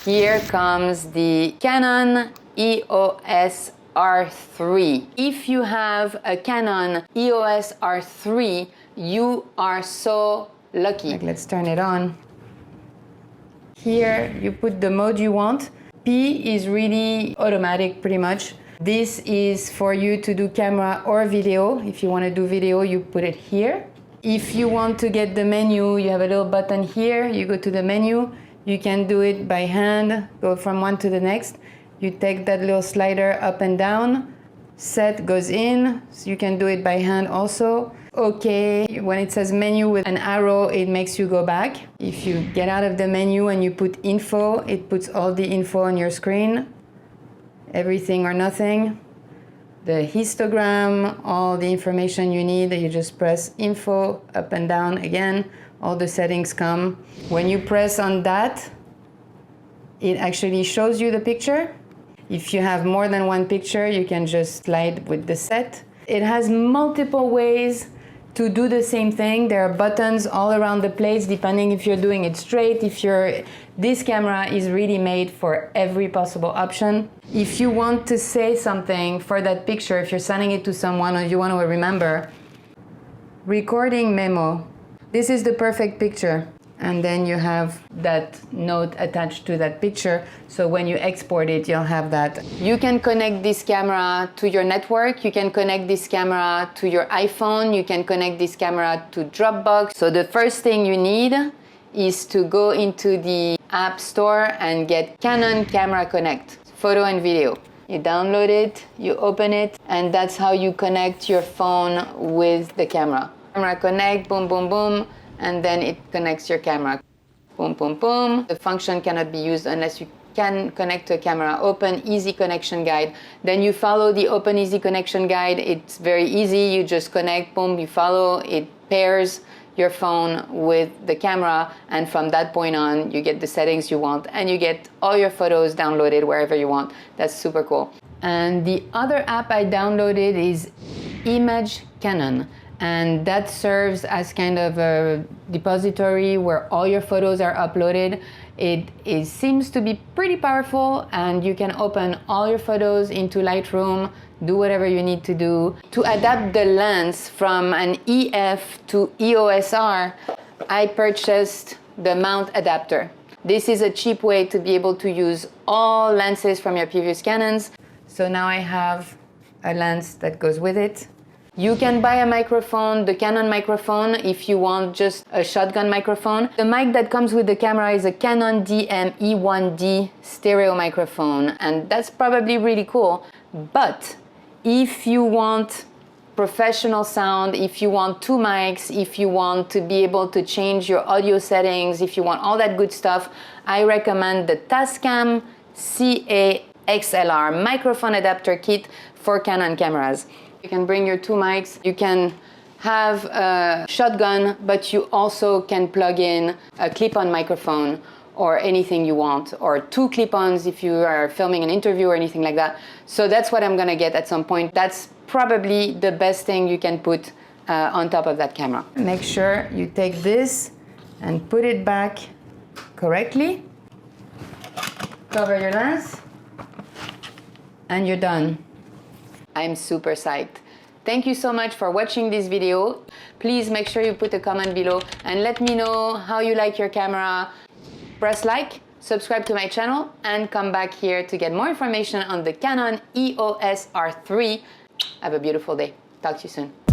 Here comes the Canon EOS R3. If you have a Canon EOS R3, you are so lucky. Like, let's turn it on. Here you put the mode you want. P is really automatic pretty much. This is for you to do camera or video. If you want to do video, you put it here. If you want to get the menu, you have a little button here. You go to the menu. You can do it by hand, go from one to the next. You take that little slider up and down. Set goes in, so you can do it by hand also. Okay, when it says menu with an arrow, it makes you go back. If you get out of the menu and you put info, it puts all the info on your screen. Everything or nothing. The histogram, all the information you need, you just press info up and down again. All the settings come. When you press on that, it actually shows you the picture. If you have more than one picture, you can just slide with the set. It has multiple ways to do the same thing. There are buttons all around the place, depending if you're doing it straight. This camera is really made for every possible option. If you want to say something for that picture, if you're sending it to someone or you want to remember, recording memo. This is the perfect picture. And then you have that note attached to that picture. So when you export it, you'll have that. You can connect this camera to your network. You can connect this camera to your iPhone. You can connect this camera to Dropbox. So the first thing you need is to go into the App Store and get Canon Camera Connect, photo and video. You download it, you open it, and that's how you connect your phone with the camera. Camera Connect, boom, boom, boom. And then it connects your camera. Boom, boom, boom. The function cannot be used unless you can connect to a camera. Open Easy Connection Guide. Then you follow the Open Easy Connection Guide. It's very easy. You just connect, boom, you follow. It pairs your phone with the camera. And from that point on, you get the settings you want. And you get all your photos downloaded wherever you want. That's super cool. And the other app I downloaded is Image Canon. And that serves as kind of a depository where all your photos are uploaded. It seems to be pretty powerful, and you can open all your photos into Lightroom, do whatever you need to do. To adapt the lens from an EF to EOS R, I purchased the mount adapter. This is a cheap way to be able to use all lenses from your previous Canons. So now I have a lens that goes with it. You can buy a microphone, the Canon microphone, if you want just a shotgun microphone. The mic that comes with the camera is a Canon DM-E1D stereo microphone, and that's probably really cool. But if you want professional sound, if you want two mics, if you want to be able to change your audio settings, if you want all that good stuff, I recommend the Tascam CA-XLR microphone adapter kit for Canon cameras. You can bring your two mics, you can have a shotgun, but you also can plug in a clip-on microphone or anything you want, or two clip-ons if you are filming an interview or anything like that. So that's what I'm gonna get at some point. That's probably the best thing you can put on top of that camera. Make sure you take this and put it back correctly. Cover your lens, and you're done. I'm super psyched. Thank you so much for watching this video. Please make sure you put a comment below and let me know how you like your camera. Press like, subscribe to my channel, and come back here to get more information on the Canon EOS R3. Have a beautiful day. Talk to you soon.